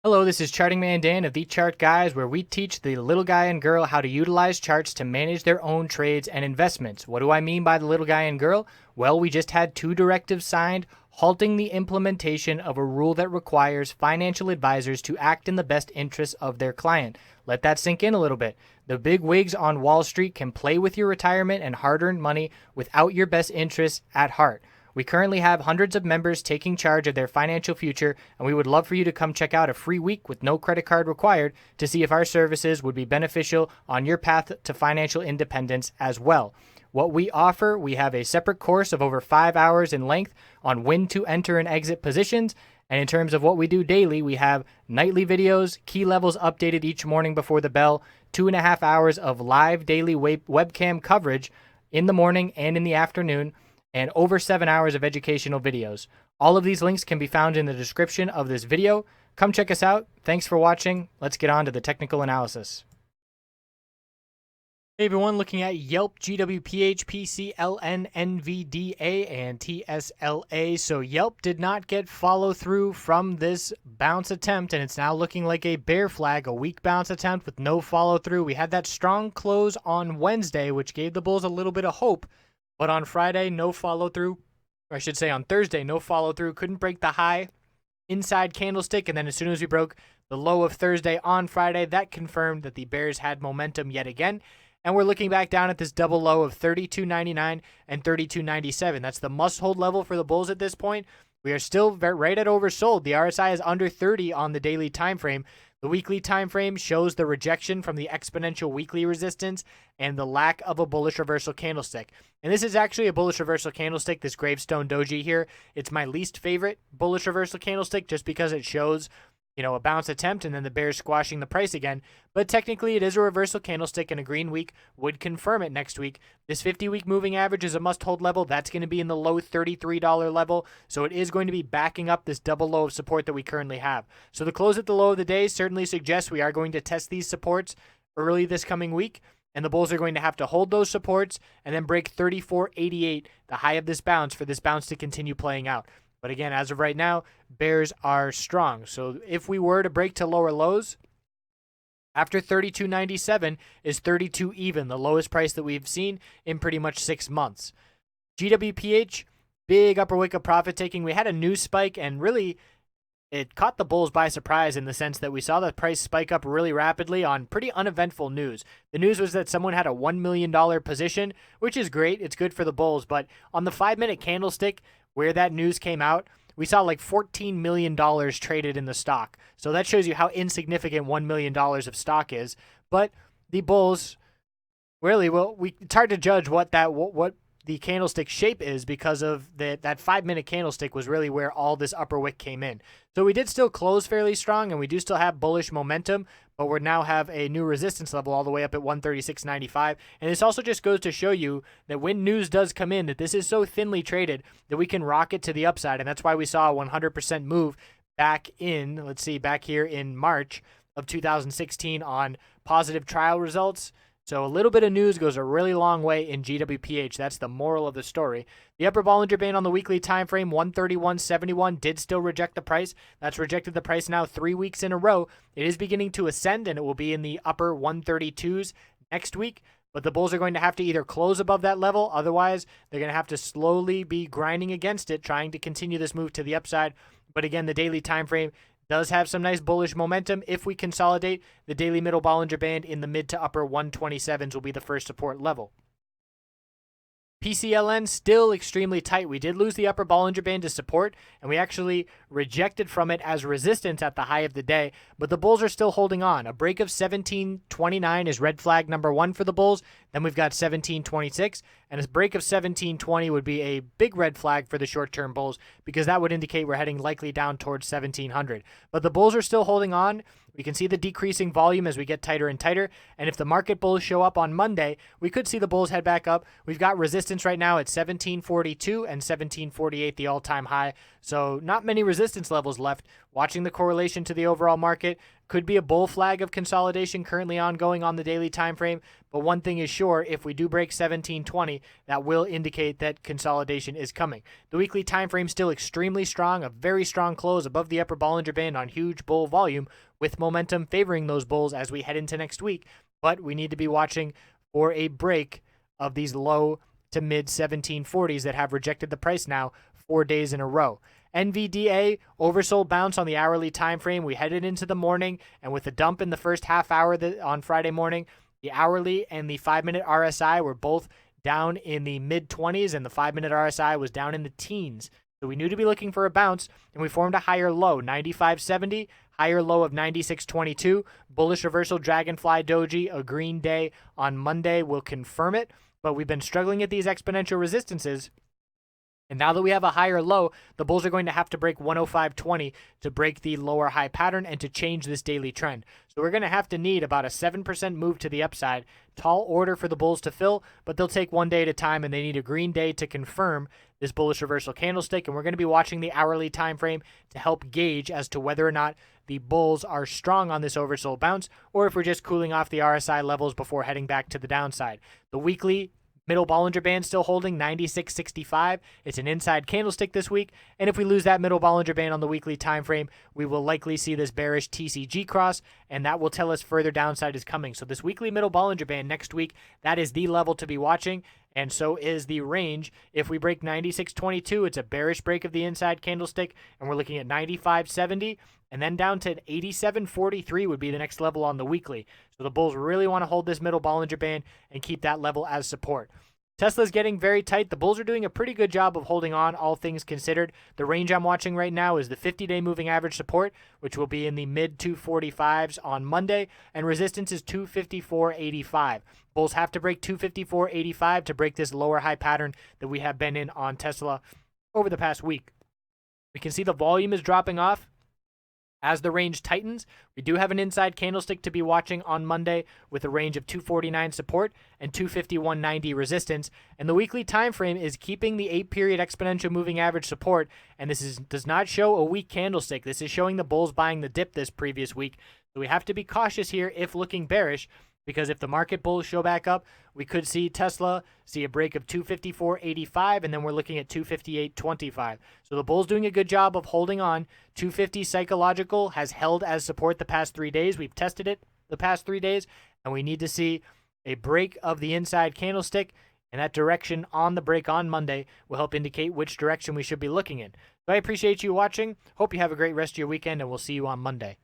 Hello, this is Charting Man Dan of TheChartGuys, where we teach the little guy and girl how to utilize charts to manage their own trades and investments. What do I mean by the little guy and girl? Well, we just had two directives signed halting the implementation of a rule that requires financial advisors to act in the best interests of their client. Let that sink in a little bit. The big wigs on Wall Street can play with your retirement and hard-earned money without your best interests at heart. We currently have hundreds of members taking charge of their financial future, and we would love for you to come check out a free week with no credit card required to see if our services would be beneficial on your path to financial independence as well. What we offer, we have a separate course of over 5 hours in length on when to enter and exit positions. And in terms of what we do daily, we have nightly videos, key levels updated each morning before the bell, 2.5 hours of live daily webcam coverage in the morning and in the afternoon, and over 7 hours of educational videos. All of these links can be found in the description of this video. Come check us out. Thanks for watching. Let's get on to the technical analysis. Hey everyone, looking at YELP GWPH PCLN NVDA and TSLA. So YELP did not get follow through from this bounce attempt, and it's now looking like a bear flag, a weak bounce attempt with no follow through. We had that strong close on Wednesday, which gave the bulls a little bit of hope. But on Friday, no follow-through, or I should say on Thursday, no follow-through. Couldn't break the high inside candlestick, and then as soon as we broke the low of Thursday on Friday, that confirmed that the bears had momentum yet again. And we're looking back down at this double low of 32.99 and 32.97. That's the must-hold level for the bulls at this point. We are still right at oversold. The RSI is under 30 on the daily time frame. The weekly time frame shows the rejection from the exponential weekly resistance and the lack of a bullish reversal candlestick. And this is actually a bullish reversal candlestick, this gravestone doji here. It's my least favorite bullish reversal candlestick just because it shows, a bounce attempt and then the bears squashing the price again. But technically it is a reversal candlestick, and a green week would confirm it next week. This 50-week moving average is a must-hold level. That's going to be in the low $33 level. So it is going to be backing up this double low of support that we currently have. So the close at the low of the day certainly suggests we are going to test these supports early this coming week. And the bulls are going to have to hold those supports and then break 34.88, the high of this bounce, for this bounce to continue playing out. But again, as of right now, bears are strong. So if we were to break to lower lows, after 32.97 is 32 even, the lowest price that we've seen in pretty much 6 months. GWPH, big upper wick of profit taking. We had a news spike, and really it caught the bulls by surprise in the sense that we saw the price spike up really rapidly on pretty uneventful news. The news was that someone had a $1 million position, which is great. It's good for the bulls. But on the 5-minute candlestick where that news came out, we saw like $14 million traded in the stock. So that shows you how insignificant $1 million of stock is. But the bulls, really, it's hard to judge what the candlestick shape is because of that 5-minute candlestick was really where all this upper wick came in. So we did still close fairly strong, and we do still have bullish momentum, but we now have a new resistance level all the way up at 136.95. And this also just goes to show you that when news does come in, that this is so thinly traded that we can rocket to the upside. And that's why we saw a 100% move back here in March of 2016 on positive trial results. So a little bit of news goes a really long way in GWPH. That's the moral of the story. The upper Bollinger Band on the weekly time frame, 131.71, did still reject the price. That's rejected the price now 3 weeks in a row. It is beginning to ascend, and it will be in the upper 132s next week. But the bulls are going to have to either close above that level. Otherwise, they're going to have to slowly be grinding against it, trying to continue this move to the upside. But again, the daily time frame does have some nice bullish momentum. If we consolidate, the daily middle Bollinger Band in the mid to upper 127s will be the first support level. PCLN still extremely tight. We did lose the upper Bollinger Band to support, and we actually rejected from it as resistance at the high of the day, but the bulls are still holding on. A break of 17.29 is red flag number 1 for the bulls. Then we've got 17.26, and a break of 17.20 would be a big red flag for the short-term bulls because that would indicate we're heading likely down towards 1700. But the bulls are still holding on. We can see the decreasing volume as we get tighter and tighter, and if the market bulls show up on Monday, we could see the bulls head back up. We've got resistance right now at 1742 and 1748, the all-time high, so not many resistance levels left. watching the correlation to the overall market. Could be a bull flag of consolidation currently ongoing on the daily time frame, but one thing is sure, if we do break 1720, that will indicate that consolidation is coming. The weekly time frame still extremely strong, a very strong close above the upper Bollinger Band on huge bull volume, with momentum favoring those bulls as we head into next week, but we need to be watching for a break of these low to mid 1740s that have rejected the price now 4 days in a row. NVDA oversold bounce on the hourly time frame. We headed into the morning, and with a dump in the first half hour on Friday morning, the hourly and the 5-minute RSI were both down in the mid-20s, and the 5-minute RSI was down in the teens. So we knew to be looking for a bounce, and we formed a higher low, 95.70, higher low of 96.22. Bullish reversal Dragonfly Doji, a green day on Monday will confirm it, but we've been struggling at these exponential resistances. And now that we have a higher low, the bulls are going to have to break 105.20 to break the lower high pattern and to change this daily trend. So we're going to have to need about a 7% move to the upside. Tall order for the bulls to fill, but they'll take one day at a time, and they need a green day to confirm this bullish reversal candlestick. And we're going to be watching the hourly time frame to help gauge as to whether or not the bulls are strong on this oversold bounce, or if we're just cooling off the RSI levels before heading back to the downside. The weekly middle Bollinger Band still holding 96.65. It's an inside candlestick this week, and if we lose that middle Bollinger Band on the weekly time frame, we will likely see this bearish TCG cross, and that will tell us further downside is coming. So this weekly middle Bollinger Band next week, that is the level to be watching, and so is the range. If we break 96.22, it's a bearish break of the inside candlestick, and we're looking at 95.70, and then down to 87.43 would be the next level on the weekly. So the bulls really want to hold this middle Bollinger Band and keep that level as support. Tesla's getting very tight. The bulls are doing a pretty good job of holding on, all things considered. The range I'm watching right now is the 50-day moving average support, which will be in the mid-245s on Monday, and resistance is 254.85. Bulls have to break 254.85 to break this lower high pattern that we have been in on Tesla over the past week. We can see the volume is dropping off as the range tightens. We do have an inside candlestick to be watching on Monday with a range of 249 support and 251.90 resistance. And the weekly time frame is keeping the 8-period exponential moving average support. And this does not show a weak candlestick. This is showing the bulls buying the dip this previous week. So we have to be cautious here if looking bearish, because if the market bulls show back up, we could see Tesla see a break of 254.85, and then we're looking at 258.25. So the bulls doing a good job of holding on. 250 psychological has held as support the past 3 days. We've tested it the past 3 days, and we need to see a break of the inside candlestick, and that direction on the break on Monday will help indicate which direction we should be looking in. So I appreciate you watching. Hope you have a great rest of your weekend, and we'll see you on Monday.